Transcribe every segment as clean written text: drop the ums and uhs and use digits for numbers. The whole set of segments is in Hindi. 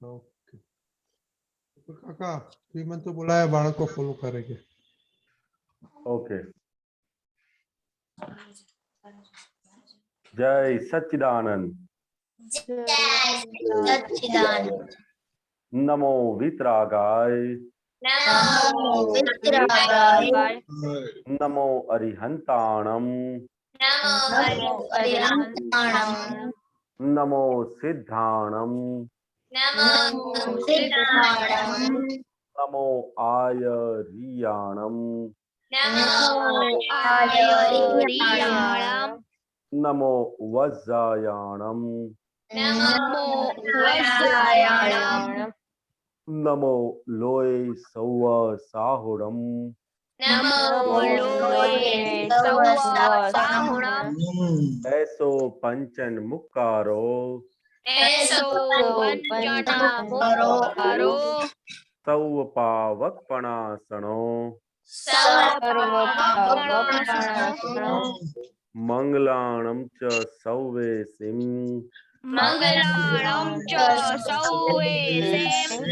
ओके तो काका श्रीमंत तो बोला है बालक को फॉलो करेंगे। ओके। जय सच्चिदानंद। सच्चिदानंद। नमो वितरागाय। नमो वितरागाय। नमो अरिहंताणम। नमो अरिहंताणम। नमो सिद्धाणम। नमो सिद्धाणम। नमो आयरियाणम। नमो आयरियाणम। नमो वज्रायाणम। नमो वज्रायाणम। नमो लोय सौव साहुरम। नमो लोये सवसाहुणम। ऐसो पंचन मुक्कारो। ऐसो पंचमोकारो। सौव पावकपणासनो। सर्वपावपणासनो। मंगलाणं च सौवेसिं। मंगलाणं च सौवेसिं।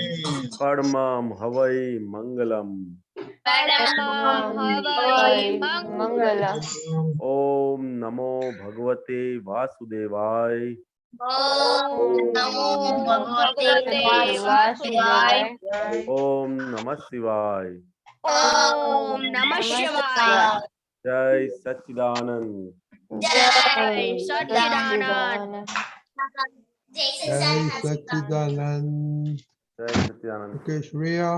परमं हवै मंगलम्। परमं हवै मंगलम्। ओम नमो भगवते वासुदेवाय। ओम नमो भगवते वासुदेवाय। ओम नमः शिवाय। ओम नमः शिवाय। जय सच्चिदानंद। जय सच्चिदानंद। जय सच्चिदानंद। जय सच्चिदानंद। ओके श्रेया।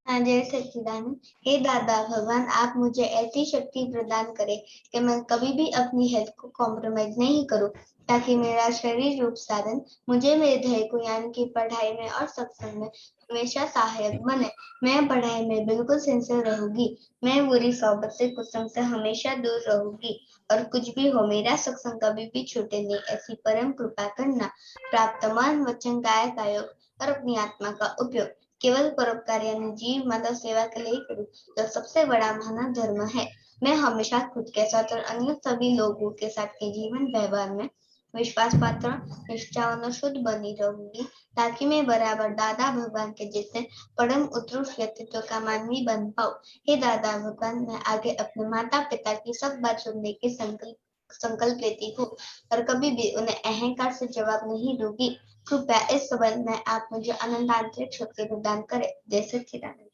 हाँ जय सच्चिदानंद। हे दादा भगवान, आप मुझे ऐसी शक्ति प्रदान करें कि मैं कभी भी अपनी हेल्थ को कॉम्प्रोमाइज नहीं करूं, ताकि मेरा शरीर रूप साधन मुझे मेरे ध्येय को यानी कि पढ़ाई में और सत्संग में हमेशा सहायक बने। मैं पढ़ाई में बिल्कुल सिंसियर रहूंगी। मैं बुरी सोबत से कुसंग से हमेशा दूर रहूंगी, और कुछ भी हो मेरा सत्संग कभी भी छूटे नहीं, ऐसी परम कृपा करना। प्राप्त मन वचन काया का योग और अपनी आत्मा का उपयोग केवल परोपकार यानी जीव मानव सेवा के लिए करूं, जो सबसे बड़ा मानव धर्म है। मैं हमेशा खुद के साथ और अन्य सभी लोगों के साथ के जीवन व्यवहार में विश्वास पात्र, निष्ठावान और शुद्ध बनी रहूंगी, ताकि मैं बराबर दादा भगवान के जैसे परम उत्कृष्ट व्यक्तित्व का मानवी बन पाऊं। हे दादा भगवान, मैं आगे अपने माता पिता की सब बात सुनने की संकल्प लेती हूँ, और कभी भी उन्हें अहंकार से जवाब नहीं दूंगी। कृपया इस संबंध में आप मुझे अनंत आंतरिक शक्ति प्रदान करें। जय सच्चिदानंद।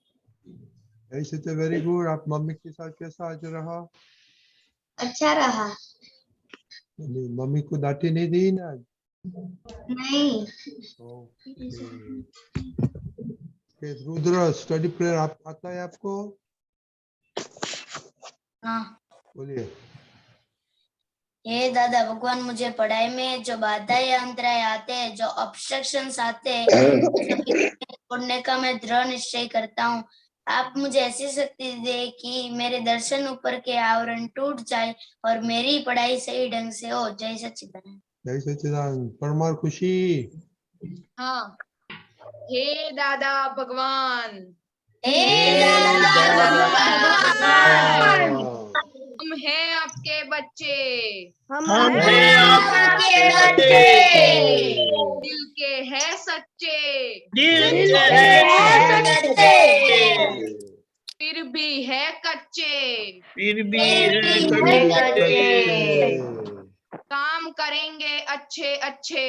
ऐसे तो वेरी गुड। आप मम्मी के साथ कैसा आज रहा? अच्छा रहा। मम्मी को डांटी नहीं दी ना? नहीं। ओके रुद्र, स्टडी प्रेयर आप आता है आपको? हाँ। बोलिए। हे दादा भगवान, मुझे पढ़ाई में जो बाधाएं अंतराय आते हैं, जो ऑब्स्ट्रक्शंस आते हैं, छोड़ने का मैं दृढ़ निश्चय करता हूँ। आप मुझे ऐसी शक्ति दे कि मेरे दर्शन ऊपर के आवरण टूट जाए और मेरी पढ़ाई सही ढंग से हो। जय सच्चिदानंद। जय सच्चिदानंद। परमार खुशी। हाँ। हे दादा भगवान। हे दादा भगवान। हम हैं आपके बच्चे। हम हैं आपके बच्चे। दिल के हैं सच्चे। दिल के हैं सच्चे। फिर भी है कच्चे। फिर भी है कच्चे। काम करेंगे अच्छे अच्छे।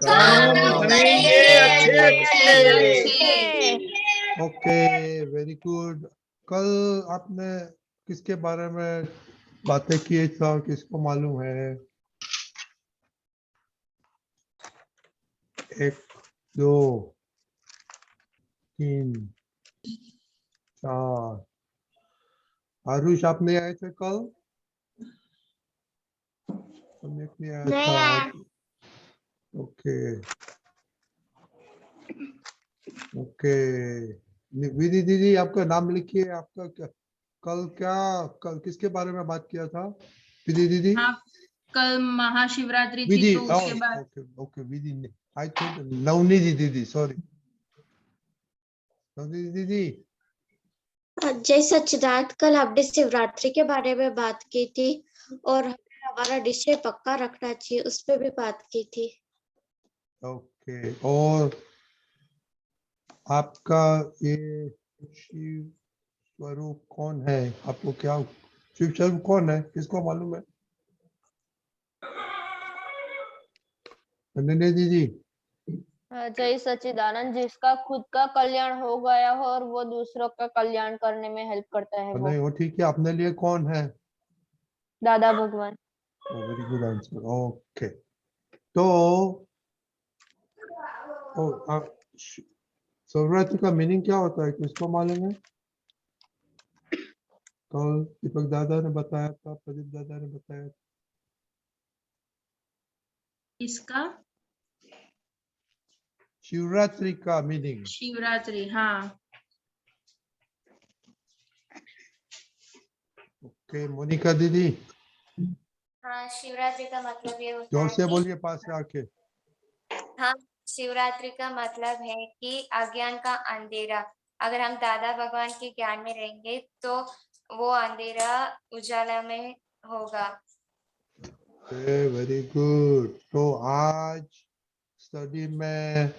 काम करेंगे अच्छे अच्छे। Okay very good. कल आपने किसके बारे में बातें की था, किसको मालूम है? 1 2 3 4। आरुष आप नहीं आए थे कल? नहीं आया था। Okay okay. विधि दीदी आपका नाम लिखिए। आपका कल किसके बारे में बात किया था विधि दीदी? हाँ, कल महाशिवरात्रि थी विधि। तो उसके बाद। Okay okay Vidhi. I think Navniti दीदी, सॉरी नवनीति दीदी। जय सच्चिदानंद, कल आपने शिवरात्रि के बारे में बात की थी और हमारा निश्चय पक्का रखना चाहिए, उस पर भी बात की थी। ओके ओके, और आपका ये शिव स्वरूप कौन है? आपको क्या शिव स्वरूप कौन है, किसको मालूम है? अनन्या दीदी, जय सच्चिदानंद, जिसका खुद का कल्याण हो गया हो और वो दूसरों का कल्याण करने में हेल्प करता है, वो नहीं वो ठीक है, अपने लिए कौन है? दादा भगवान। Very good answer. ओके, तो शिवरात्रि का मीनिंग क्या होता है, किसको मालूम है? कल दीपक दादा ने बताया था, प्रदीप दादा ने बताया था। इसका शिवरात्रि का मीनिंग। शिवरात्रि, हाँ। ओके, मोनिका दीदी हाँ, शिवरात्रि का मतलब ये होता जोर है से कि बोलिए, पास से आके। हाँ, शिवरात्रि का मतलब है कि अज्ञान का अंधेरा। अगर हम दादा भगवान के ज्ञान में रहेंगे तो वो अंधेरा उजाला में होगा। Very good. तो आज स्टडी में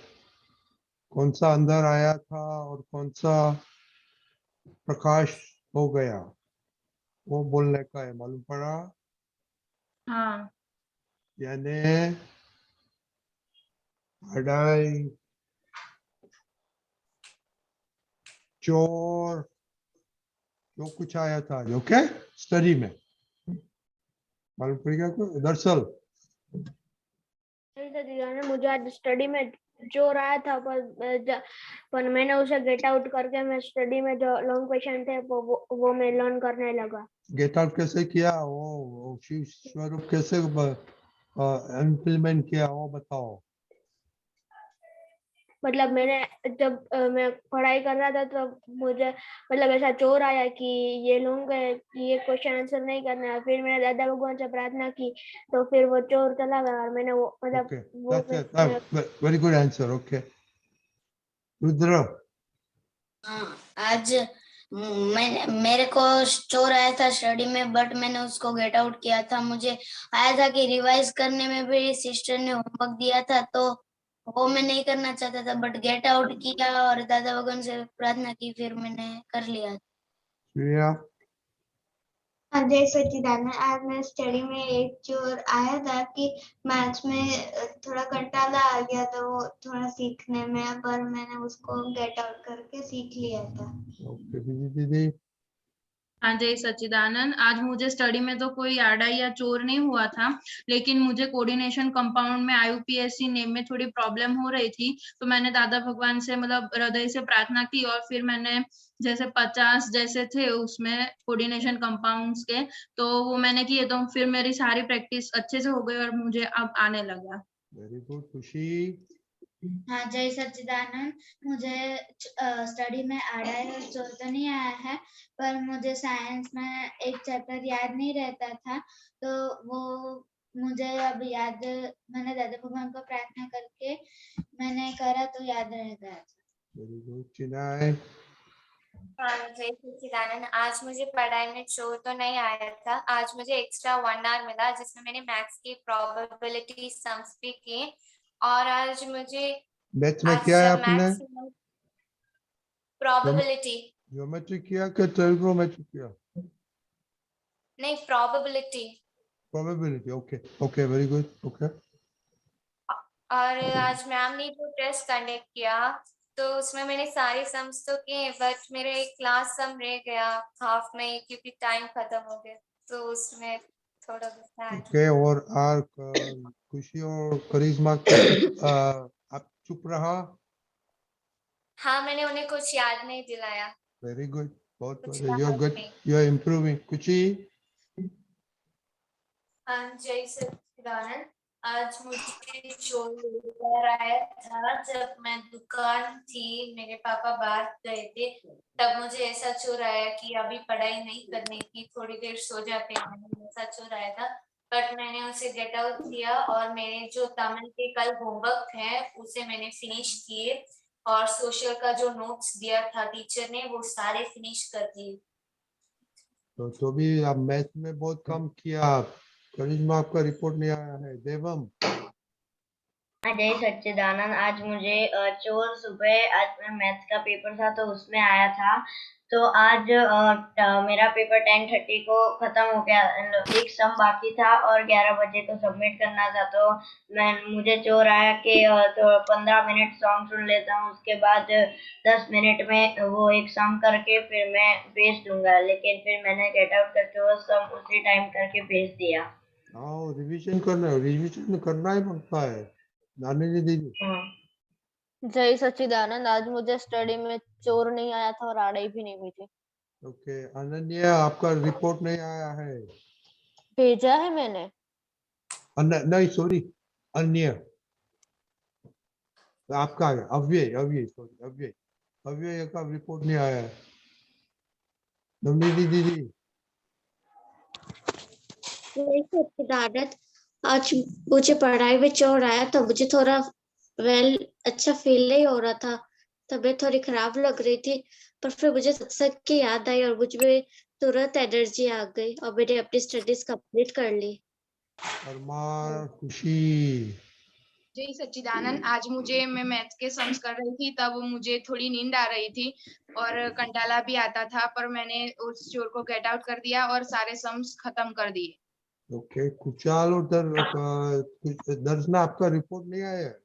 कौन सा अंदर आया था और कौन सा प्रकाश हो गया, वो बोलने का है, मालूम पड़ा? हाँ, यानी अडाई, चोर, जो कुछ आया था, ओके, स्टडी में मालूम पड़ गया को? दरअसल मुझे आज स्टडी में जो रहा था, पर मैंने उसे गेट आउट करके मैं स्टडी में जो लॉन्ग क्वेश्चन थे वो मैं लर्न करने लगा। गेट आउट कैसे किया, वो शिव स्वरूप कैसे इम्प्लीमेंट किया, वो बताओ। मतलब मैंने जब मैं पढ़ाई कर रहा था तो मुझे मतलब ऐसा चोर आया कि ये लोग कि ये क्वेश्चन आंसर नहीं करना है। फिर मैंने दादा भगवान से प्रार्थना की तो फिर वो चोर चला गया और मैंने वो मतलब ओके, वो very good answer. Okay, Rudra. हाँ, आज मेरे को चोर आया था स्टडी में, बट मैंने उसको गेट आउट किया था। मुझे आया था कि रिवाइज करने में भी सिस्टर ने होमवर्क दिया था, तो वो मैं नहीं करना चाहता था, बट गेट आउट किया और दादा भगवान से प्रार्थना की, फिर मैंने कर लिया। श्रेया। जय सच्चिदानंद, आज मैं स्टडी में एक चोर आया था कि मैथ्स में थोड़ा घंटाला आ गया था वो थोड़ा सीखने में, पर मैंने उसको गेट आउट करके सीख लिया था। ओके दीदी। हाँ, जय सच्चिदानंद, आज मुझे स्टडी में तो कोई आड़ा या चोर नहीं हुआ था, लेकिन मुझे कोऑर्डिनेशन कंपाउंड में IUPAC नेम में थोड़ी प्रॉब्लम हो रही थी, तो मैंने दादा भगवान से मतलब हृदय से प्रार्थना की और फिर मैंने जैसे 50 जैसे थे उसमें कोऑर्डिनेशन कंपाउंड्स के, तो वो मैंने किए, तो फिर मेरी सारी प्रैक्टिस अच्छे से हो गई और मुझे अब आने लगा। Very good. खुशी। हाँ, जय सच्चिदानंद, मुझे स्टडी में आड़ा या चोर तो नहीं आया है, पर मुझे साइंस में एक चैप्टर याद नहीं रहता था, तो वो मुझे अब याद, मैंने दादा भगवान को प्रार्थना करके मैंने करा तो याद रह गया था। Very good. चिनाई। हाँ, जय सच्चिदानंद, आज मुझे पढ़ाई में चोर तो नहीं आया था। आज मुझे एक्स्ट्रा 1 आवर मिला जिसमें मैंने मैथ्स की प्रोबेबिलिटी सम्स भी की, और आज मुझे मैथ्स में क्या है आपने? प्रोबेबिलिटी ज्योमेट्री किया कि ट्रिग्नोमेट्री किया? नहीं, probability. Probability. Okay okay, very good. Okay, और आज मैम ने जो टेस्ट कंडक्ट किया तो उसमें मैंने सारे सम्स तो किए, बट मेरे एक क्लास सम रह गया हाफ में क्योंकि टाइम खत्म हो गया, तो उसमें थोड़ा गुस्सा आया। ओके। और आर खुशी और करिश्मा आप चुप रहा। हाँ, मैंने उन्हें कुछ याद नहीं दिलाया। वेरी गुड, बहुत कुछ यू आर याद गुड, नहीं। You are improving. खुशी। हाँ, जय सच्चिदानंद, आज मुझे चोर लेकर आया था। जब मैं दुकान थी, मेरे पापा बाहर गए थे, तब मुझे ऐसा चोर आया कि अभी पढ़ाई नहीं करने की, थोड़ी देर सो जाते हैं, ऐसा चोर आया था। बट मैंने उसे गेट आउट किया और मेरे जो तमिल के कल होमवर्क है उसे मैंने फिनिश किए, और सोशल का जो नोट्स दिया था टीचर ने वो सारे फिनिश कर दिए। तो भी आप मैथ में बहुत कम किया। करिश्मा आपका रिपोर्ट नहीं आया है। देवम। जय सच्चिदानंद। आज मुझे चोर सुबह, आज मेरा मैथ्स का पेपर था तो उसमें आया था। तो आज मेरा पेपर 10:30 को खत्म हो गया, एक सम बाकी था और 11 बजे को सबमिट करना था। तो मुझे चोर आया कि तो 15 मिनट सॉन्ग सुन लेता हूँ, उसके बाद 10 मिनट में वो एक सम करके फिर मैं भेज दूंगा। लेकिन फिर मैंने गेट आउट करके वो सम उसी टाइम करके भेज दिया। हाँ, रिवीजन करना ही पड़ता है। नानी जी दीदी। जय सच्चिदानंद। आज मुझे स्टडी में चोर नहीं आया था और आड़ई भी नहीं हुई थी। ओके, अनन्या आपका रिपोर्ट नहीं आया है। भेजा है मैंने। नहीं सॉरी, अन्य आपका है, अव्यय का रिपोर्ट नहीं आया है। नवनीति दीदी। जय सच्चिदानंद। आज मुझे पढ़ाई में चोर आया तो मुझे थोड़ा अच्छा फील नहीं हो रहा था, तबीयत थोड़ी खराब लग रही थी। पर फिर मुझे सत्संग की याद आई और मुझ में तुरंत एनर्जी आ गई और मैंने अपनी स्टडीज कंप्लीट कर ली। परमार खुशी। जय सच्चिदानंद। आज मैं मैथ्स के सम्स कर रही थी, तब मुझे थोड़ी नींद आ रही थी और कंटाला भी आता था, पर मैंने उस चोर को गेट आउट कर दिया और सारे सम्स खत्म कर दिए। ओके, कुचाल और दर्शना आपका रिपोर्ट नहीं आया है।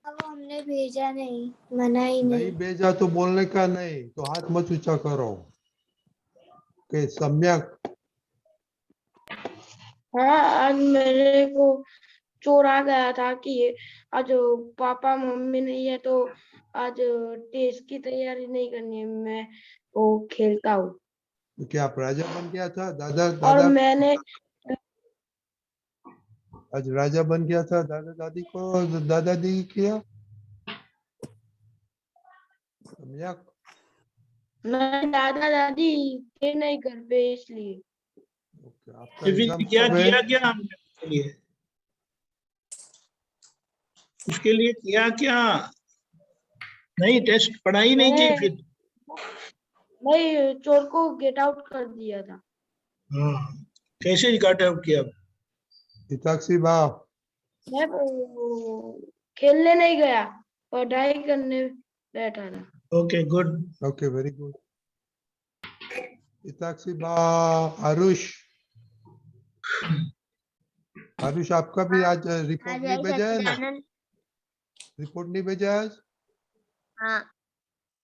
अब हमने भेजा नहीं, मना ही नहीं भेजा तो बोलने का नहीं, तो हाथ मत ऊंचा करो के सम्यक। हाँ, आज मेरे को चोर आ गया था कि आज पापा मम्मी नहीं है तो आज टेस्ट की तैयारी नहीं करनी है, मैं वो खेलता हूँ। तो क्या आप राजा बन गया था? दादा और मैंने आज राजा बन गया था, दादा दादी को दादा दी किया सम्यक। मैं दादा दादी थे नहीं घर पे, इसलिए। ओके, आपका एग्जाम क्या कब है? किया क्या हमने उसके लिए? उसके लिए किया क्या? नहीं, टेस्ट पढ़ाई नहीं की फिर? नहीं, चोर को गेट आउट कर दिया था। हाँ, कैसे गेट आउट किया? हिताक्षी बा। मैं खेलने नहीं गया, पढ़ाई करने बैठा था। Okay, good. Okay, very good. Hitakshi बा। आरुष आपका भी आज रिपोर्ट नहीं भेजा है ना? रिपोर्ट नहीं भेजा आज? हाँ।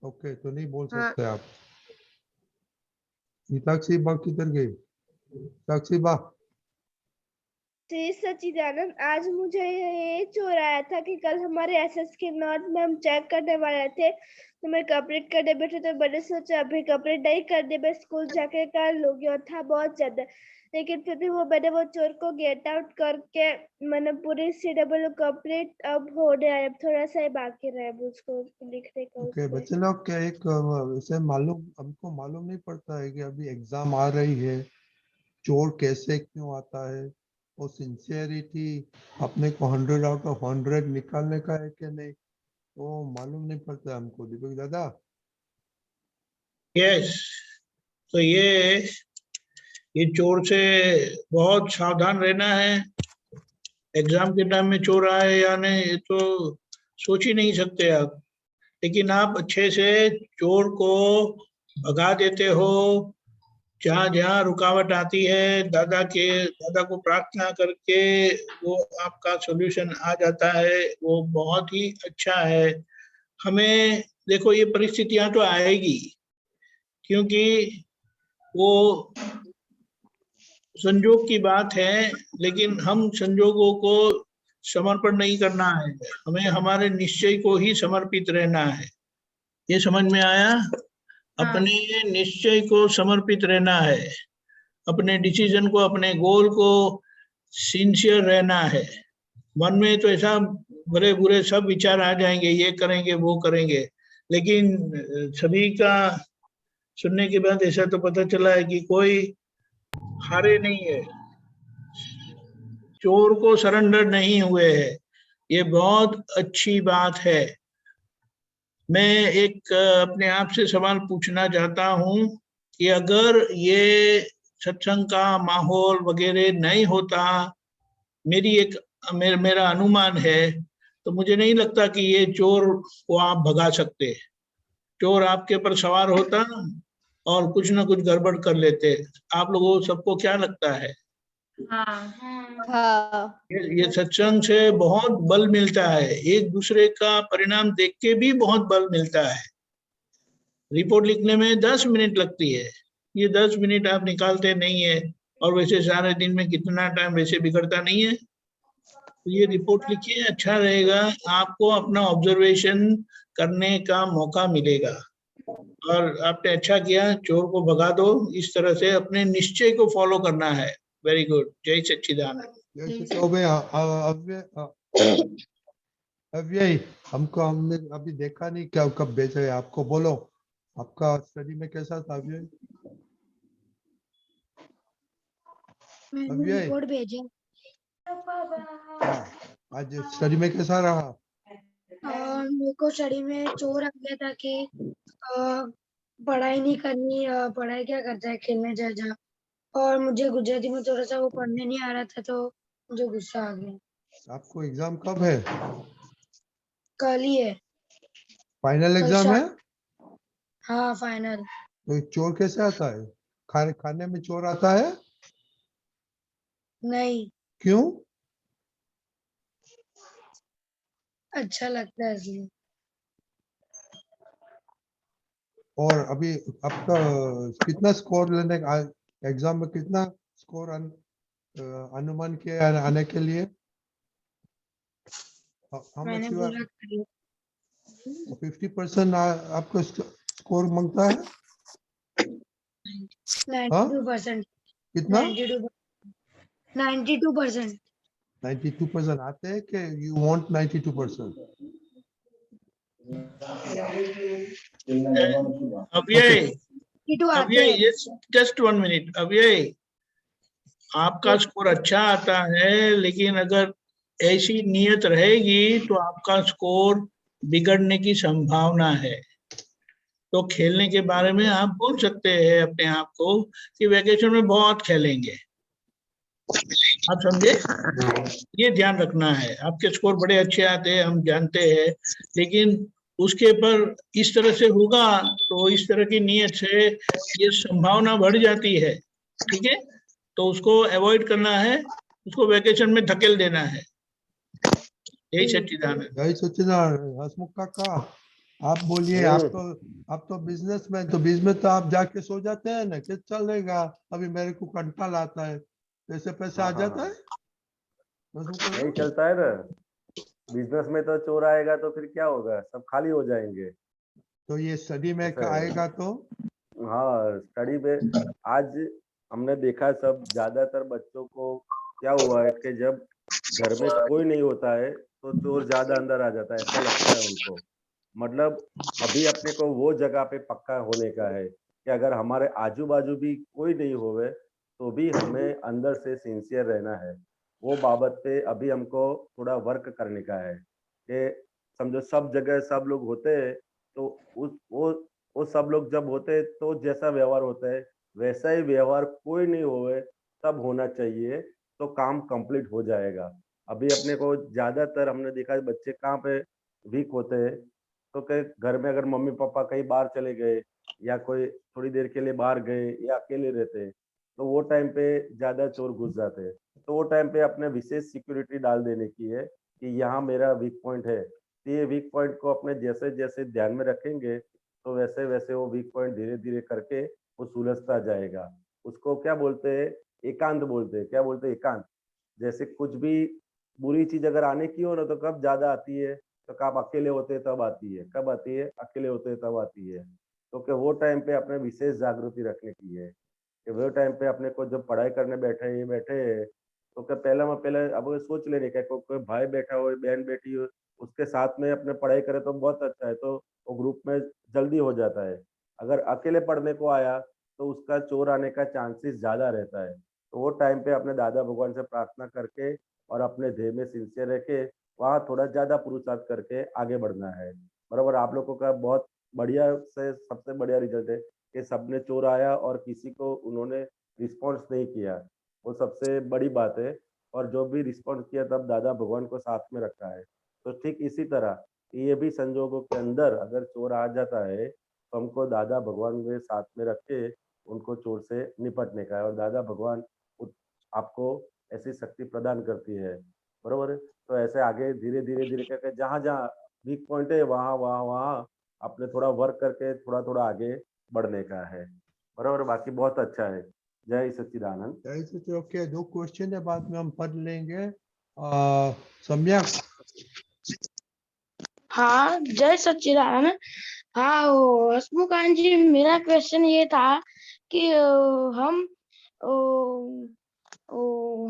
ओके, तो नहीं बोल सकते आप। हिताक्षी बा किधर गई? हिताक्षी बा। श्री सच्चिदानंद। आज मुझे ये चोर आया था कि कल हमारे एसएस के नोट में हम चेक करने वाले थे, तो मैं कंप्लीट करने बैठे तो मैंने सोचा अभी कंप्लीट नहीं करने में स्कूल जाके कर लूंगी, और था बहुत ज्यादा। लेकिन फिर भी मैंने वो चोर को गेट आउट करके मैंने पूरी CW कंप्लीट अब होने आया, थोड़ा सा ही बाकी रहा उसको लिखने का। ओके बच्चे लोग, क्या एक वैसे हमको मालूम नहीं पड़ता है कि अभी एग्जाम आ रही है, चोर कैसे क्यों आता है, और सिंसियरिटी अपने को 100 आउट ऑफ 100 निकालने का है कि नहीं, वो मालूम नहीं पड़ता हमको। दीपक दादा। यस, तो ये चोर से बहुत सावधान रहना है। एग्जाम के टाइम में चोर आए या नहीं ये तो सोच ही नहीं सकते आप, लेकिन आप अच्छे से चोर को भगा देते हो। जहाँ जहाँ रुकावट आती है दादा को प्रार्थना करके वो आपका सॉल्यूशन आ जाता है, वो बहुत ही अच्छा है। हमें देखो ये परिस्थितियां तो आएगी, क्योंकि वो संजोग की बात है, लेकिन हम संजोगों को समर्पण नहीं करना है, हमें हमारे निश्चय को ही समर्पित रहना है। ये समझ में आया? अपने निश्चय को समर्पित रहना है, अपने डिसीजन को, अपने गोल को सिंसियर रहना है। मन में तो ऐसा बुरे बुरे सब विचार आ जाएंगे, ये करेंगे वो करेंगे, लेकिन सभी का सुनने के बाद ऐसा तो पता चला है कि कोई हारे नहीं है, चोर को सरेंडर नहीं हुए है। ये बहुत अच्छी बात है। मैं एक अपने आप से सवाल पूछना चाहता हूं कि अगर ये सत्संग का माहौल वगैरह नहीं होता, मेरा अनुमान है, तो मुझे नहीं लगता कि ये चोर को आप भगा सकते। चोर आपके ऊपर सवार होता और कुछ ना कुछ गड़बड़ कर लेते। आप लोगों सबको क्या लगता है? हाँ ये सत्संग से बहुत बल मिलता है, एक दूसरे का परिणाम देख के भी बहुत बल मिलता है। रिपोर्ट लिखने में 10 मिनट लगती है, ये 10 मिनट आप निकालते नहीं है, और वैसे सारे दिन में कितना टाइम वैसे बिगड़ता नहीं है। तो ये रिपोर्ट लिखिए, अच्छा रहेगा, आपको अपना ऑब्जर्वेशन करने का मौका मिलेगा। और आपने अच्छा किया, चोर को भगा दो, इस तरह से अपने निश्चय को फॉलो करना है। वेरी गुड, जय सच्चिदानंद। अव्यय, हमने अभी देखा नहीं, क्या कब भेजा है आपको, बोलो आपका स्टडी में कैसा था अव्यय? अव्यय, रिपोर्ट भेजे। आज स्टडी में कैसा रहा? मेरे को स्टडी में चोर आ गया था कि पढ़ाई नहीं करनी, पढ़ाई क्या करता है, खेलने जा जा। और मुझे गुजराती में थोड़ा सा वो पढ़ने नहीं आ रहा था, तो मुझे गुस्सा आ गया। आपको एग्जाम कब है? कल ही है। फाइनल कल एग्जाम है? हाँ फाइनल। तो चोर कैसे आता है? खाने में चोर आता है? नहीं, क्यों? अच्छा लगता है इसलिए। और अभी आपका कितना स्कोर लेने का एग्जाम में, कितना स्कोर अनुमान किया आने के लिए? मैंने बोला 50% आपको स्कोर मांगता है? 92%। कितना? 92%। 92% आते हैं कि यू वांट 92%? अव्यय, अव्यय, जस्ट 1 मिनट। अव्यय, आपका स्कोर अच्छा आता है, लेकिन अगर ऐसी नियत रहेगी तो आपका स्कोर बिगड़ने की संभावना है। तो खेलने के बारे में आप बोल सकते हैं अपने आप को कि वैकेशन में बहुत खेलेंगे, आप समझे? ये ध्यान रखना है। आपके स्कोर बड़े अच्छे आते हैं, हम जानते हैं, लेकिन उसके पर इस तरह से होगा तो इस तरह की नियत से ये संभावना बढ़ जाती है, ठीक है? तो उसको अवॉइड करना है, उसको वैकेशन में धकेल देना है। यही सच्चिदानंद। जय सच्चिदानंद। हसमुख काका, आप बोलिए। आप तो बिजनेस में, तो बिजनेस तो आप जाके सो जाते हैं ना, कि चलेगा अभी मेरे को कंटाल आता है, पैसे पैसे आ जाता है? नहीं चलता है ना, बिजनेस में तो चोर आएगा तो फिर क्या होगा, सब खाली हो जाएंगे। तो ये स्टडी में आएगा तो? हाँ, स्टडी में आज हमने देखा सब ज्यादातर बच्चों को क्या हुआ है कि जब घर में कोई नहीं होता है तो चोर ज्यादा अंदर आ जाता है, ऐसा लगता है उनको। मतलब अभी अपने को वो जगह पे पक्का होने का है कि अगर हमारे आजू बाजू भी कोई नहीं होवे तो भी हमें अंदर से सिंसियर रहना है। वो बाबत पे अभी हमको थोड़ा वर्क करने का है कि समझो सब जगह सब लोग होते हैं, तो वो सब लोग जब होते हैं तो जैसा व्यवहार होता है वैसा ही व्यवहार कोई नहीं होवे तब होना चाहिए, तो काम कंप्लीट हो जाएगा। अभी अपने को ज्यादातर हमने देखा है बच्चे कहाँ पे वीक होते हैं, तो कहीं घर में अगर मम्मी पापा कहीं बाहर चले गए या कोई थोड़ी देर के लिए बाहर गए या अकेले रहते, तो वो टाइम पे ज्यादा चोर घुस जाते हैं। तो वो टाइम पे अपने विशेष सिक्योरिटी डाल देने की है कि यहाँ मेरा वीक पॉइंट है, तो ये वीक पॉइंट को अपने जैसे जैसे ध्यान में रखेंगे तो वैसे वैसे वो वीक पॉइंट धीरे धीरे करके वो सुलझता जाएगा। उसको क्या बोलते हैं, एकांत बोलते हैं। क्या बोलते हैं? एकांत। जैसे कुछ भी बुरी चीज अगर आने की हो ना तो कब ज्यादा आती है, तो कब अकेले होते हैं तब आती है। कब आती है? अकेले होते हैं तब आती है। तो क्या वो टाइम पे अपने विशेष जागृति रखने की है कि वो टाइम पे अपने को जब पढ़ाई करने बैठे ये बैठे हैं, तो क्या पहले अब सोच लेने का कोई भाई बैठा हो बहन बैठी हो उसके साथ में अपने पढ़ाई करे तो बहुत अच्छा है, तो वो ग्रुप में जल्दी हो जाता है। अगर अकेले पढ़ने को आया तो उसका चोर आने का चांसेस ज्यादा रहता है। तो वो टाइम पे अपने दादा भगवान से प्रार्थना करके और अपने ध्येय में सिंसियर रह के वहाँ थोड़ा ज्यादा पुरुषार्थ करके आगे बढ़ना है। बराबर। आप लोगों का बहुत बढ़िया से सबसे बढ़िया रिजल्ट है कि सबने चोर आया और किसी को उन्होंने रिस्पॉन्स नहीं किया, वो सबसे बड़ी बात है। और जो भी रिस्पॉन्स किया तब दादा भगवान को साथ में रखा है। तो ठीक इसी तरह ये भी संजोगों के अंदर अगर चोर आ जाता है तो हमको दादा भगवान के साथ में रख के उनको चोर से निपटने का है, और दादा भगवान आपको ऐसी शक्ति प्रदान करती है, बरोबर है। तो ऐसे आगे धीरे धीरे धीरे करके जहाँ जहाँ वीक पॉइंट है वहाँ वहाँ वहाँ आपने थोड़ा वर्क करके थोड़ा थोड़ा आगे बढ़ने का है, बरोबर। बाकी बहुत अच्छा है। जय सच्चिदानंद। जय सच्चिदानंद। ओके, 2 क्वेश्चन है, बाद में हम पढ़ लेंगे। सम्यक। हाँ, जय सच्चिदानंद। हाँ, वो हसमुखान जी, मेरा क्वेश्चन ये था कि हम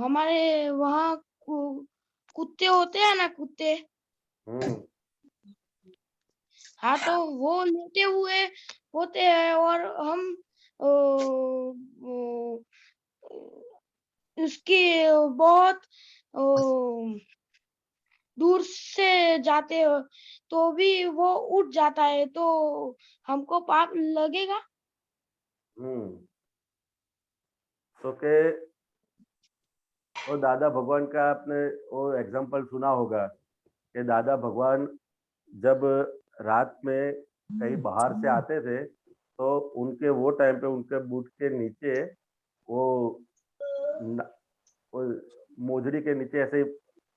हमारे वहाँ कुत्ते होते हैं ना, कुत्ते। हाँ, तो वो लेटे हुए होते हैं और हम उसकी बहुत दूर से जाते हो तो भी वो उठ जाता है, तो हमको पाप लगेगा? तो के वो दादा भगवान का आपने वो एग्जाम्पल सुना होगा कि दादा भगवान जब रात में कहीं बाहर से आते थे तो उनके वो टाइम पे उनके बूट के नीचे वो वो मोजड़ी के नीचे ऐसे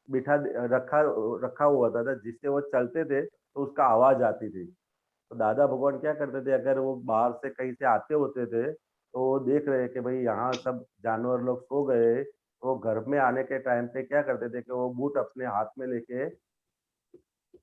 बिठा रखा रखा हुआ था जिससे वो चलते थे तो उसका आवाज आती थी। तो दादा भगवान क्या करते थे, अगर वो बाहर से कहीं से आते होते थे तो वो देख रहे कि भाई यहाँ सब जानवर लोग सो गए, तो घर में आने के टाइम पे क्या करते थे कि वो बूट अपने हाथ में लेके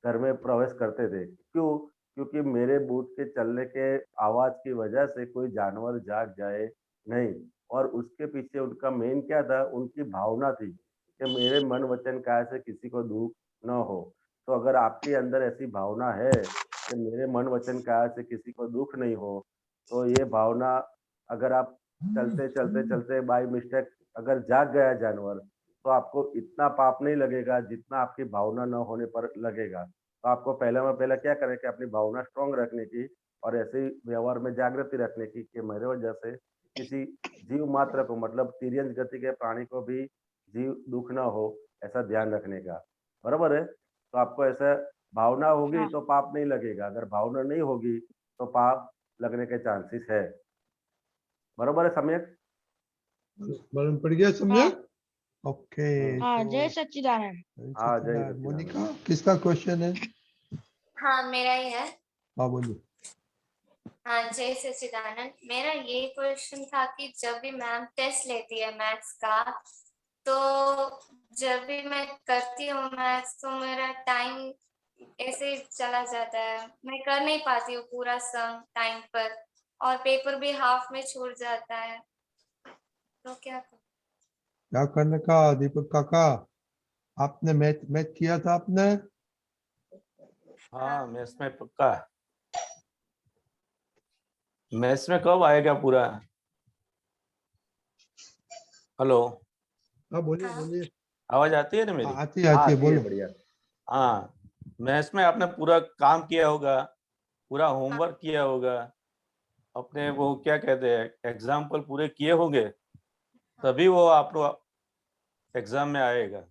घर में प्रवेश करते थे। क्यों? क्योंकि मेरे बूट के चलने के आवाज की वजह से कोई जानवर जाग जाए नहीं। और उसके पीछे उनका मेन क्या था, उनकी भावना थी कि मेरे मन वचन काया से किसी को दुख न हो। तो अगर आपके अंदर ऐसी भावना है कि मेरे मन वचन काया से किसी को दुख नहीं हो, तो ये भावना अगर आप चलते चलते चलते बाय मिस्टेक अगर जाग गया जानवर तो आपको इतना पाप नहीं लगेगा जितना आपकी भावना न होने पर लगेगा। तो आपको पहले क्या करें कि अपनी भावना स्ट्रांग रखने की और ऐसे ही व्यवहार में जागृति रखने की कि मेरे वजह से किसी जीव मात्र को, मतलब तिर्यंत गति के प्राणी को भी जीव दुख ना हो, ऐसा ध्यान रखने का, बराबर है। तो आपको ऐसा भावना होगी तो पाप नहीं लगेगा, अगर भावना नहीं होगी तो पाप लगने के चांसेस है, बराबर है सम्यक? मालूम पड़ गया सम्यक? ओके। हाँ, तो जय सच्चिदानंद। हाँ, जय सच्चिदानंद। सच्चिदानंद। मोनिका, किसका क्वेश्चन है? हाँ, मेरा ही है। हाँ, बोलिए। हाँ, जय सच्चिदानंद। मेरा ये क्वेश्चन था कि जब भी मैम टेस्ट लेती है मैथ्स का, तो जब भी मैं करती हूँ मैथ्स तो मेरा टाइम ऐसे ही चला जाता है, मैं कर नहीं पाती हूँ पूरा सम टाइम पर, और पेपर भी हाफ में छूट जाता है, तो क्या करूँ? क्या करने का दीपक काका? आपने मैथ किया था आपने? हाँ, मैथ्स में पक्का। मैथ्स में कब आएगा पूरा? हेलो, हाँ, बोलिए बोलिए। आवाज आती है ना मेरी? आती है बोलो। बढ़िया। हाँ, मैथ्स में आपने पूरा काम किया होगा, पूरा होमवर्क किया होगा, अपने वो क्या कहते हैं एग्जाम्पल पूरे किए होंगे, तभी वो आपको एग्जाम में आएगा।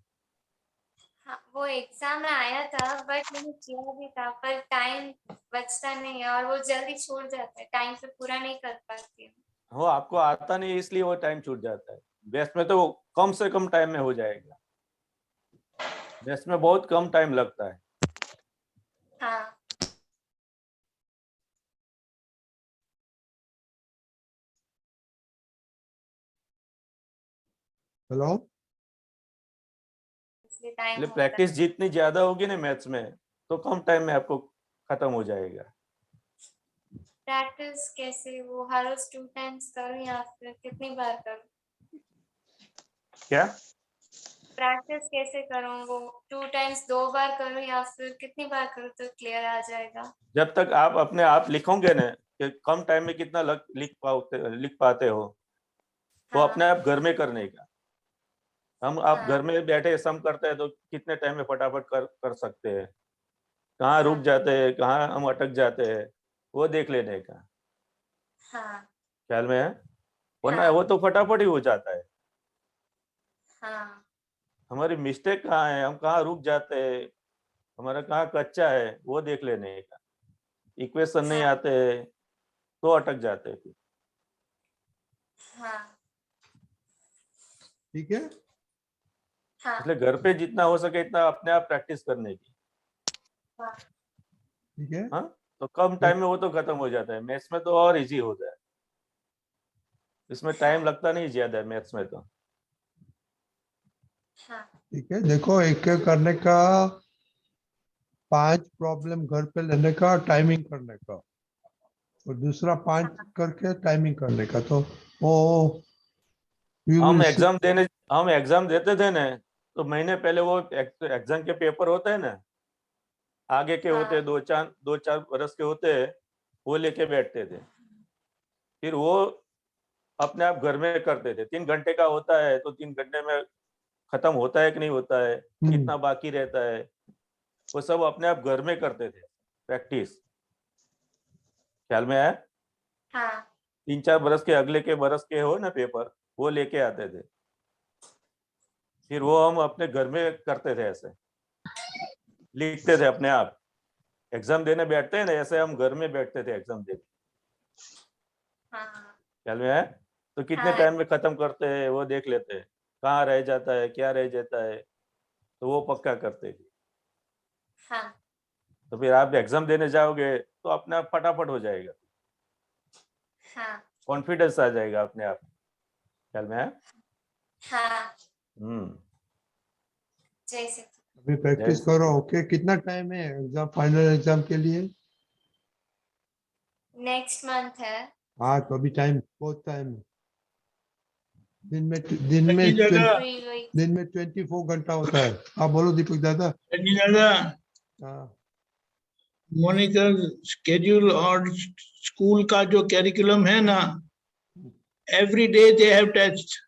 हाँ, वो एग्जाम में आया था बट मैंने किया भी था, पर टाइम बचता नहीं है और वो जल्दी छूट जाता है, टाइम पे पूरा नहीं कर पाती हूँ। वो आपको आता नहीं इसलिए वो टाइम छूट जाता है। बेस्ट में तो कम से कम टाइम में हो जाएगा, बेस्ट में बहुत कम टाइम लगता है। हाँ। हेलो। इसलिए प्रैक्टिस जितनी ज्यादा होगी ना मैथ्स में, तो कम टाइम में आपको खत्म हो जाएगा। प्रैक्टिस कैसे, वो हर रोज 2 टाइम्स करूँ या फिर कितनी बार करूँ? क्या प्रैक्टिस कैसे करूँ, वो 2 टाइम्स 2 बार करूँ या फिर कितनी बार करूँ तो क्लियर आ जाएगा? जब तक आप अपने आप लिखोगे ना कि कम टाइम में कितना लिख पाते हो, वो अपने आप घर में करने का। हम आप घर में बैठे सम करते हैं तो कितने टाइम में फटाफट कर सकते हैं, कहाँ रुक जाते हैं, कहाँ हम अटक जाते हैं, वो देख लेने का। हाँ। ख्याल में है? वरना हाँ। वो तो फटाफट ही हो जाता है। हाँ हमारी मिस्टेक कहाँ है, हम कहाँ रुक जाते हैं, हमारा कहाँ कच्चा है, वो देख लेने का। इक्वेशन नहीं हाँ आते तो अटक जाते हैं फिर। हाँ ठीक है। हाँ इसलिए घर पे जितना हो सके इतना अपने आप प्रैक्टिस करने की। हाँ ठीक है। हाँ, तो कम टाइम में वो तो खत्म हो जाता है। मैथ्स में तो और इजी होता है, इसमें टाइम लगता नहीं ज्यादा है मैथ्स में तो। हाँ ठीक है, देखो एक एक करने का, 5 प्रॉब्लम घर पे लेने का, टाइमिंग करने का, और दूसरा 5 करके टाइमिंग करने का। तो वो you will see- हम एग्जाम देते थे ना, तो महीने पहले वो एग्जाम के पेपर होते हैं ना, आगे के होते हैं, हाँ 2-4 बरस के होते हैं, वो लेके बैठते थे। फिर वो अपने आप घर में करते थे। 3 घंटे का होता है तो 3 घंटे में खत्म होता है कि नहीं होता है, कितना बाकी रहता है, वो सब अपने आप घर में करते थे प्रैक्टिस। ख्याल में आया? हाँ 3-4 बरस के अगले के बरस के हो ना पेपर, वो लेके आते थे। फिर वो हम अपने घर में करते थे, ऐसे लिखते थे अपने आप। एग्जाम देने बैठते हैं ना, ऐसे हम घर में बैठते थे एग्जाम देने। हाँ ख्याल में आया? तो कितने हाँ टाइम में खत्म करते हैं वो देख लेते हैं, कहाँ रह जाता है, क्या रह जाता है, तो वो पक्का करते हैं। हाँ तो फिर आप एग्जाम देने जाओगे तो अपने आप फटाफट हो जाएगा, हाँ कॉन्फिडेंस आ जाएगा अपने आप। ख्याल में आया? हाँ हम्म। जय श्री अभी प्रैक्टिस करो। ओके, कितना टाइम है एग्जाम, फाइनल एग्जाम के लिए? नेक्स्ट मंथ है। हाँ, तो अभी टाइम, बहुत टाइम है। दिन में रंजीत दादा, दिन में 24 घंटा होता है। आप बोलो दीपक दादा। रंजीत दादा, हाँ, मोनिका स्केड्यूल और स्कूल का जो कैरिकुलम है ना, every day they have tests.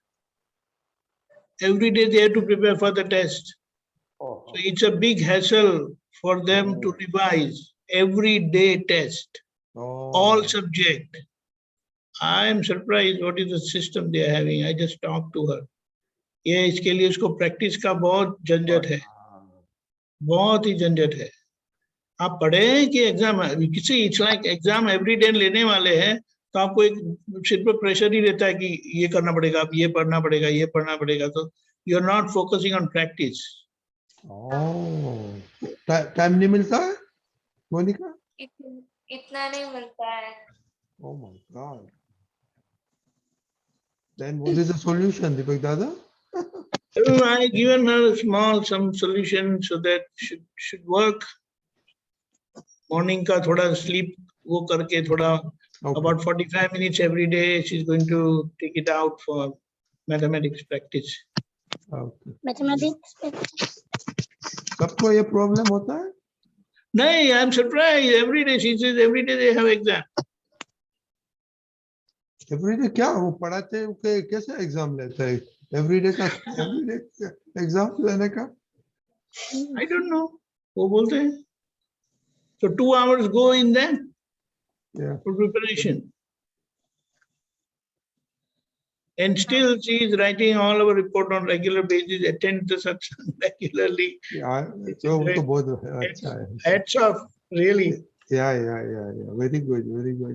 Every day they have to prepare for the test. So it's a big hassle for them to revise every day test, all subject. I am surprised what is the system they are having. I just talked to her. ये इसके लिए उसको प्रैक्टिस का बहुत झंझट है, बहुत ही झंझट है। आप पढ़े कि एग्जाम किसी, it's like exam every day लेने वाले हैं, तो आपको एक सिर पर प्रेशर ही रहता है कि ये करना पड़ेगा, आप ये पढ़ना पड़ेगा, ये पढ़ना पड़ेगा, तो you are not focusing on practice. Time नहीं मिलता है मोनिका? इतना नहीं मिलता है। Oh my God. Then what is the solution, Deepak Dada? I given her some solution so that should work. Morning का थोड़ा sleep वो करके थोड़ा about 45 minutes every day she's going to take it out for mathematics practice. Mathematics सबको ये प्रॉब्लम होता है? नहीं, I am surprised. Every day she says every day they have exam. Everyday क्या वो पढ़ाते हैं कि कैसे एग्जाम लेते हैं? एवरीडे एग्जाम लेने का? I don't know. वो बोलते हैं. So 2 hours go in that for preparation. And still she is writing all our report on regular basis, attend the satsang regularly. तो वो तो बहुत अच्छा है. Hats off, really. Yeah. Very good.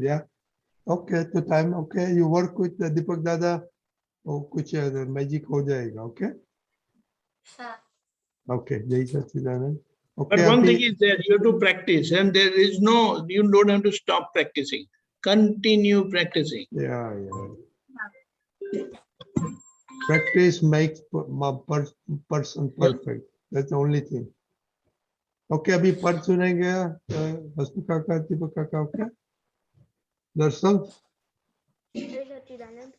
Yeah. Okay, तो time okay, you work with Deepak Dada, वो कुछ मैजिक हो जाएगा. ओके हाँ ओके, जय सच्चिदानंद. But ओके, one अभी thing is that you have to practice, and there is no, you don't have to stop practicing. Continue practicing. yeah. Practice makes person perfect. That's the only thing. Okay, अभी पढ़ सुनेंगे हसमु काका, दीपक काका. ओके, दर्शन. जय सच्चिदानंद.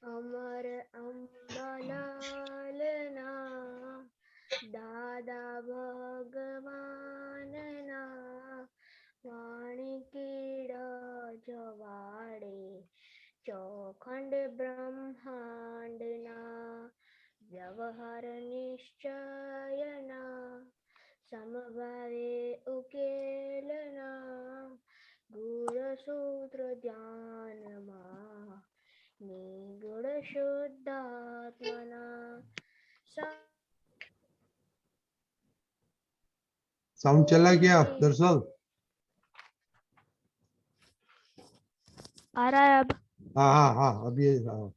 अमर अंबालाल ना दादा भगवान ना वाणी कीड़ा जवाड़े चौखंड ब्रह्मांड ना व्यवहार निश्चय ना समभावे उकेलना गुण सूत्र ध्यान मा निगम साउंड चला गया दरअसल। आ रहा है अब? हाँ हाँ हाँ अभी हाँ।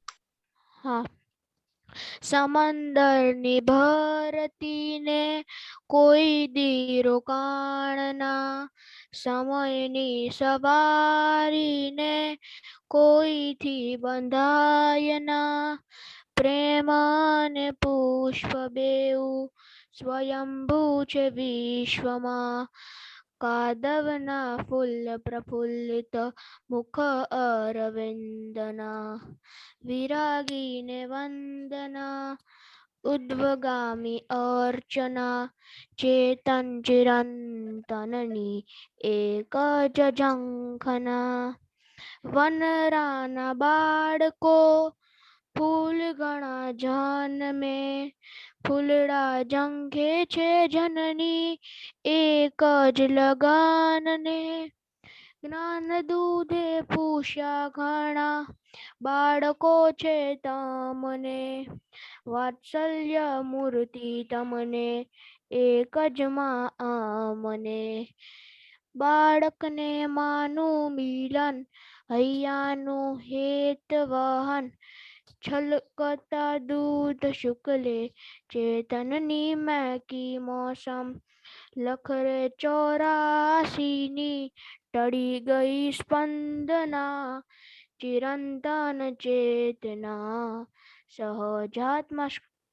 हाँ। समंदर भरती ने કોઈ દી રોકાણના, સમયની સવારીને કોઈથી બંધાય ના, પ્રેમ અને પુષ્પ બેઉ સ્વયંભૂ છે વિશ્વમાં, કાદવના ફૂલ પ્રફુલ્લિત મુખ અરવિંદના, વિરાગીને વંદના ઉદ્વગામી અર્ચના, ચેતન ચિરંતનની એક જ ઝંખના, વનરાના બાળકો ફૂલ ઘણા જન્મે, ફૂલડા ઝંખે છે જનની એક જ લગાનને, જ્ઞાન દૂધે પૂષ્યા ઘણા બાળકો છે તમને, વાત્સલ્ય મૂર્તિ તમને એક જ માં આમને, બાળકને માનું મિલન હૈયાનું હેતવહન, છલકતા દૂધ શુક્લે ચેતનની મેકી મોસમ, લખરે 84ની ટળી ગઈ સ્પંદના, ચિરંતન ચેतना સહજાત્મા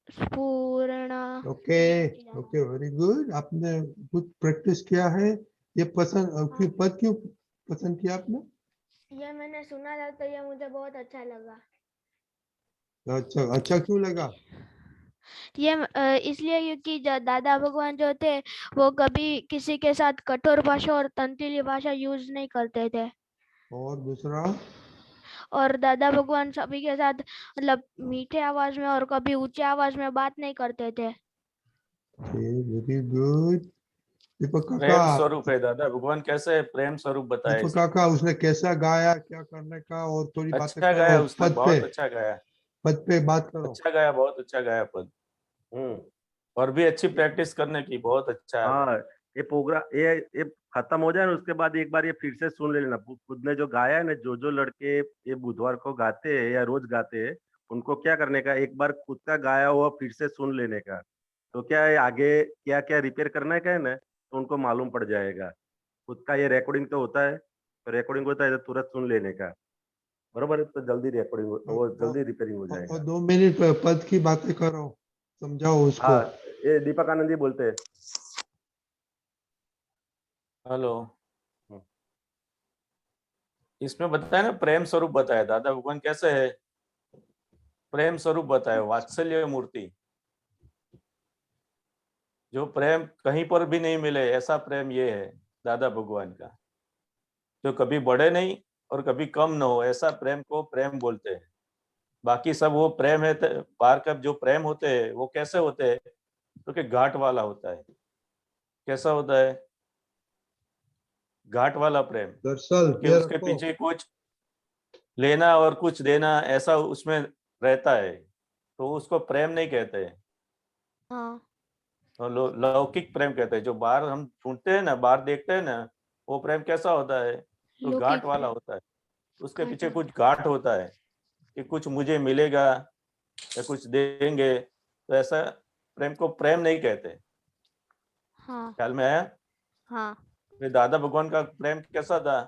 સ્ફूर्णा। Okay okay very good. आपने कुछ प्रैक्टिस किया है? ये पसंद क्यों पद क्यों पसंद किया आपने? ये मैंने सुना था तो ये मुझे बहुत अच्छा लगा। अच्छा अच्छा क्यों लगा? ये इसलिए क्योंकि दादा भगवान जो थे वो कभी किसी के साथ कठोर भाषा और तंत्रीली भाषा यूज नहीं करते थे, और दूसरा और दादा भगवान सभी के साथ मतलब मीठे आवाज में और कभी ऊंचे आवाज में बात नहीं करते थे। Very good. दीपक प्रेम काका, स्वरूप है दादा भगवान, कैसे प्रेम स्वरूप बताया दीपक इसमें। काका उसने कैसा गाया, क्या करने का, और थोड़ी बातें अच्छा गाया करो उसने, बहुत अच्छा गाया, पद पे बात करो। अच्छा गाया, बहुत अच्छा गाया पद। और भी अच्छी प्रैक्टिस करने की, बहुत अच्छा है। हाँ ये प्रोग्राम ये खत्म हो जाए ना उसके बाद एक बार ये फिर से सुन लेना, खुद ने जो गाया है ना, जो लड़के ये बुधवार को गाते हैं या रोज गाते हैं उनको क्या करने का, एक बार खुद का गाया हुआ फिर से सुन लेने का, तो क्या है आगे क्या क्या रिपेयर करना है क्या है ना, तो उनको मालूम पड़ जाएगा। खुद का ये रिकॉर्डिंग तो होता है, तो रिकॉर्डिंग होता है तो तुरंत सुन लेने का, बरोबर है, तो जल्दी रिकॉर्डिंग वो जल्दी रिपेयरिंग हो जाएगा। और 2 मिनट पद की बातें करो, समझाओ उसको। हाँ ये दीपक आनंद जी बोलते हैं। हेलो, इसमें बताया ना प्रेम स्वरूप बताया, दादा भगवान कैसे है, प्रेम स्वरूप बताया, वात्सल्य मूर्ति, जो प्रेम कहीं पर भी नहीं मिले ऐसा प्रेम ये है दादा भगवान का, जो कभी बढ़े नहीं और कभी कम न हो, ऐसा प्रेम को प्रेम बोलते हैं। बाकी सब वो प्रेम है, बाहर का जो प्रेम होते हैं वो कैसे होते हैं, तो कि घाट वाला होता है। कैसा होता है? घाट वाला प्रेम, दरअसल कि उसके पीछे कुछ लेना और कुछ देना ऐसा उसमें रहता है, तो उसको प्रेम नहीं कहते हैं। हाँ। तो लौकिक प्रेम कहते हैं, जो बाहर हम ढूंढते हैं ना, बाहर देखते हैं ना, वो प्रेम कैसा होता है, तो घाट वाला होता है। उसके पीछे कुछ घाट होता है कि कुछ मुझे मिलेगा या कुछ देंगे, तो ऐसा प्रेम को प्रेम नहीं कहते। हाँ। ख्याल में आया? हाँ। फिर दादा भगवान का प्रेम कैसा था,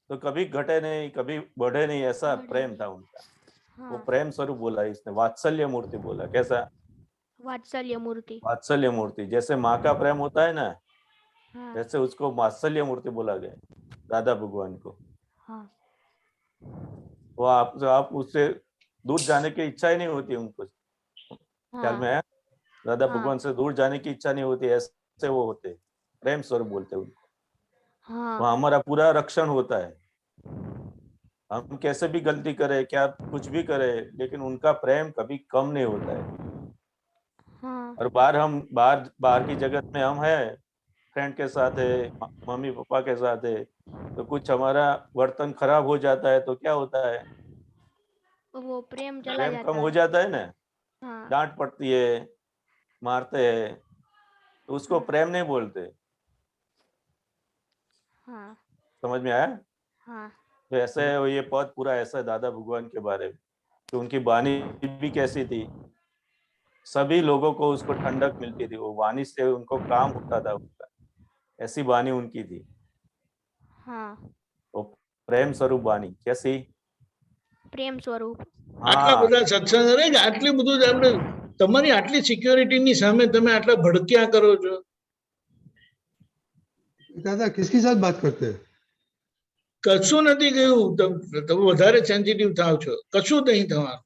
तो कभी घटे नहीं कभी बढ़े नहीं, ऐसा प्रेम था उनका। वो प्रेम स्वरूप बोला इसने, वात्सल्य मूर्ति बोला। कैसा? वात्सल्य मूर्ति। वात्सल्य मूर्ति, जैसे माँ का प्रेम होता है ना, हाँ। जैसे उसको वात्सल्य मूर्ति बोला गया दादा भगवान को। हाँ। वो आप उससे दूर जाने की इच्छा ही नहीं होती उनको। ख्याल में है? दादा भगवान से दूर जाने की इच्छा नहीं होती, ऐसे वो होते, प्रेम स्वरूप बोलते उनको। वहाँ हमारा पूरा रक्षण होता है। हम कैसे भी गलती करें, क्या कुछ भी करें, लेकिन उनका प्रेम कभी कम नहीं होता है। और बाहर की जगत में हम हैं, फ्रेंड के साथ है, मम्मी पापा के साथ है, तो कुछ हमारा वर्तन खराब हो जाता है तो क्या होता है, वो प्रेम चला प्रेम जाता कम है। हो जाता है ना। हाँ। डांट पड़ती है, मारते हैं, तो उसको प्रेम नहीं बोलते। हाँ समझ में आया? हाँ तो ऐसा है, ये पद पूरा ऐसा है दादा भगवान के बारे में, तो उनकी वाणी भी कैसी थी, सभी लोगों को उसको ठंडक मिलती थी, वो वाणी से उनको काम होता था उनका, ऐसी वाणी उनकी थी। हाँ वो प्रेम स्वरूप वाणी कैसी? प्रेम स्वरूप। આટલા हाँ બધા સત્સંગ અરે આટલી બધું આપણે તમારી આટલી સિક્યોરિટીની સામે તમે આટલા ભડક્યા કરો છો. दादा किसके साथ बात करते हैं? કશું નથી કહ્યું. તમે વધારે સેન્સિટિવ થાવ છો. કશું નહીં થવાનું.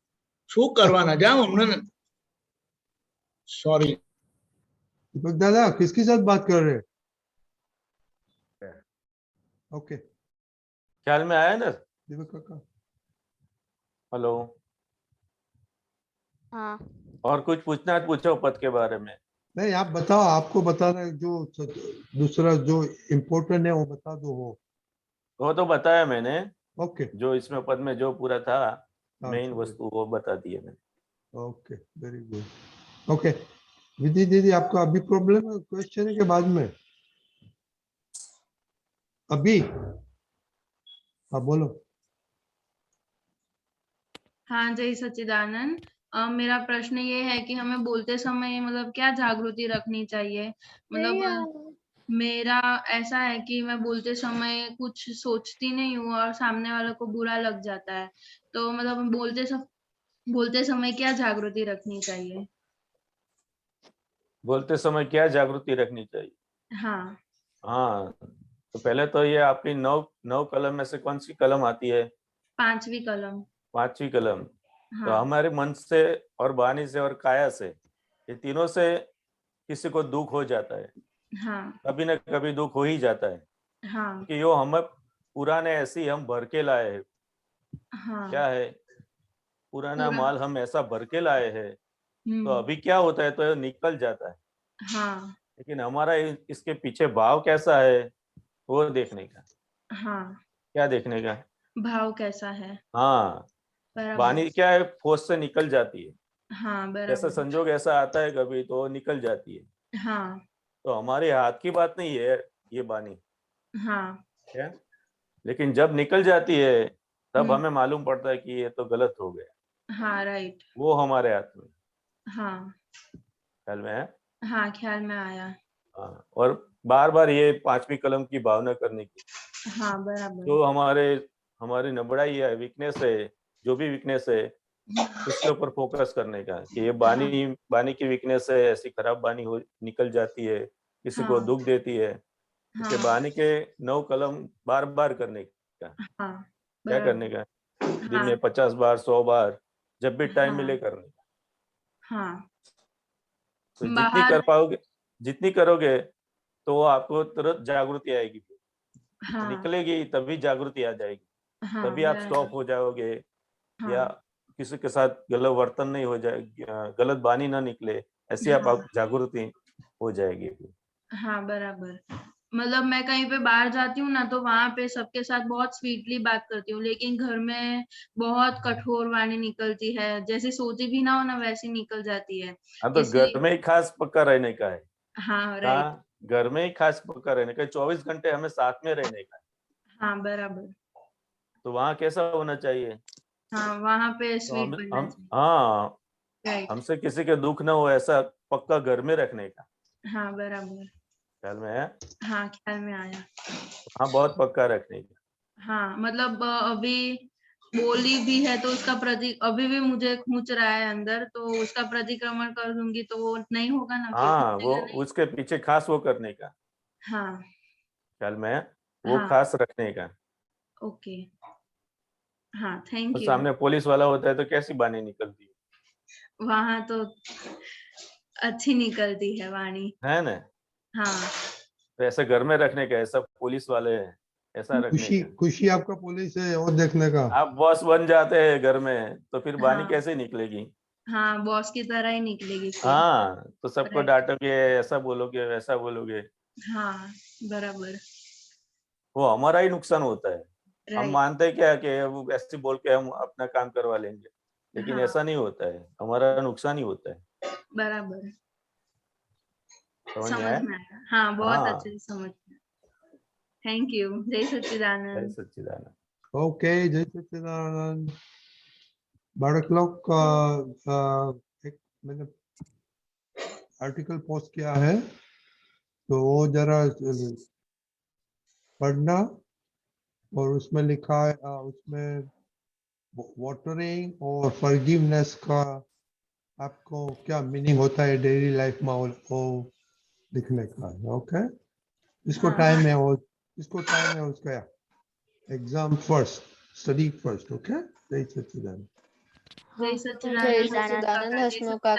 શું કરવાના જાઓ હમણાં. સોરી. दीपक दादा किसके साथ बात कर रहे हैं? ओके ख्याल में आया ना? दीपक काका। हेलो, हाँ और कुछ पूछना है पूछो पद के बारे में। नहीं आप बताओ, आपको बताना है, जो दूसरा जो इम्पोर्टेंट है वो बता दो। वो तो बताया मैंने, ओके जो इसमें पद में जो पूरा था हाँ, मेन ठीक है। वस्तु वो बता दी है मैंने। Okay very good. ओके विधि दीदी, आपका अभी प्रॉब्लम है क्वेश्चन के बाद में? अभी हाँ बोलो। हाँ जय सच्चिदानंद। मेरा प्रश्न ये है कि हमें बोलते समय मतलब क्या जागृति रखनी चाहिए? मतलब मेरा ऐसा है कि मैं बोलते समय कुछ सोचती नहीं हूँ और सामने वाले को बुरा लग जाता है, तो मतलब बोलते समय क्या जागृति रखनी चाहिए? बोलते समय क्या जागृति रखनी चाहिए? हाँ हाँ, तो पहले तो ये आपकी नौ कलम में से कौन सी कलम आती है? 5वीं कलम। 5वीं कलम। तो हाँ हमारे मन से और वाणी से और काया से, ये तीनों से किसी को दुख हो जाता है, हाँ कभी ना कभी दुख हो ही जाता है, हाँ क्योंकि यो हमें पुराने ऐसी हम भर के लाए हैं। हाँ क्या है? पुराना पूरा माल हम ऐसा भर के लाए हैं, तो हम्म अभी क्या होता है, तो ये निकल जाता है। हाँ लेकिन हमारा इसके पीछे भाव कैसा है वो देखने का। हाँ क्या देखने का? भाव कैसा है? हाँ, बराबर। वाणी क्या है, फोर्स से निकल जाती है। हाँ जैसा बराबर। संजोग ऐसा आता है कभी तो निकल जाती है। हाँ तो हमारे हाथ की बात नहीं है ये वाणी, हाँ क्या? लेकिन जब निकल जाती है तब हम्म, हमें मालूम पड़ता है कि ये तो गलत हो गया। हाँ राइट। वो हमारे हाथ में। हाँ ख्याल में है? हाँ ख्याल में आया। हाँ, और बार बार ये 5वीं कलम की भावना करने की, हाँ बराबर। जो हमारी नबड़ाई है, वीकनेस है, जो भी वीकनेस है उसके ऊपर फोकस करने का, कि ये बानी की वीकनेस है, ऐसी खराब बानी हो निकल जाती है, किसी को हाँ दुख देती है। इसके हाँ बानी के 9 कलम बार बार करने का। हाँ क्या बराबर। करने का? दिन हाँ में 50 बार 100 बार, जब भी टाइम हाँ मिले करने का। हाँ तो जितनी बाहर। कर पाओगे, जितनी करोगे तो आपको तुरंत जागृति आएगी। हाँ निकलेगी तभी जागृति आ जाएगी, हाँ तभी आप स्टॉप बराबर। हो जाओगे, या हाँ किसी के साथ गलत वर्तन नहीं हो जाए, गलत बानी ना निकले, ऐसी हाँ आप जागृति हो जाएगी। हाँ बराबर। मतलब मैं कहीं पे बाहर जाती हूँ ना, तो वहां पे सबके साथ बहुत स्वीटली बात करती हूँ, लेकिन घर में बहुत कठोर वाणी निकलती है, जैसे सोची भी ना हो ना वैसी निकल जाती है। हाँ, तो इसलिए घर में ही खास पक्का रहने का है। हाँ राइट। हाँ, घर में ही खास पक्का रहने का, 24 घंटे हमें साथ में रहने का है। हाँ बराबर। तो वहाँ कैसा होना चाहिए? हाँ वहां पे तो स्वीट बनना चाहिए। हाँ, राइट। हमसे किसी के दुख ना हो ऐसा पक्का घर में रखने का। हाँ बराबर। ख्याल में है? हाँ ख्याल में आया। हाँ, बहुत पक्का रखने का। हाँ मतलब अभी बोली भी है तो उसका प्रति अभी भी मुझे खुच रहा है अंदर, तो उसका प्रतिक्रमण कर दूंगी तो वो नहीं होगा ना, फिर हाँ, वो खुचेगा नहीं। उसके पीछे खास वो करने का। हाँ ख्याल में है? वो हाँ खास रखने का। ओके। हाँ थैंक तो यू। सामने पुलिस वाला होता है तो कैसी बानी निकलती वहां तो अच्छी निकलती है वाणी। है ना? हाँ तो ऐसे घर में रखने का, ऐसा पुलिस वाले हैं ऐसा रखने खुशी का। खुशी आपका पुलिस है और देखने का। आप बॉस बन जाते हैं घर में तो फिर बानी हाँ कैसे निकलेगी? हाँ बॉस की तरह ही निकलेगी फिर। हाँ, तो सबको राइट। डांटोगे, ऐसा बोलोगे वैसा बोलोगे, हाँ बराबर। वो हमारा ही नुकसान होता है। हम राइट। मानते हैं क्या कि वो ऐसे बोल के हम अपना काम करवा लेंगे, लेकिन हाँ ऐसा नहीं होता है, हमारा नुकसान ही होता है। बराबर। समझ में समझ आया? में आया। हाँ, बहुत हाँ। अच्छे से समझ में आया। Thank you. जय जय सच्चिदानंद। सच्चिदानंद। ओके, जय सच्चिदानंद। बालक लोग एक मैंने आर्टिकल पोस्ट किया है, तो वो जरा पढ़ना, और उसमें लिखा है उसमें वाटरिंग और फॉरगिवनेस का आपको क्या मीनिंग होता है डेली लाइफ में, वो लिखने का है। ओके, इसको हाँ। टाइम है, वो इसको टाइम है उसका exam first, study first. Okay, जय सच्चिदानंद। जय जय सच्चिदानंद। सच्चिदानंद हसनों का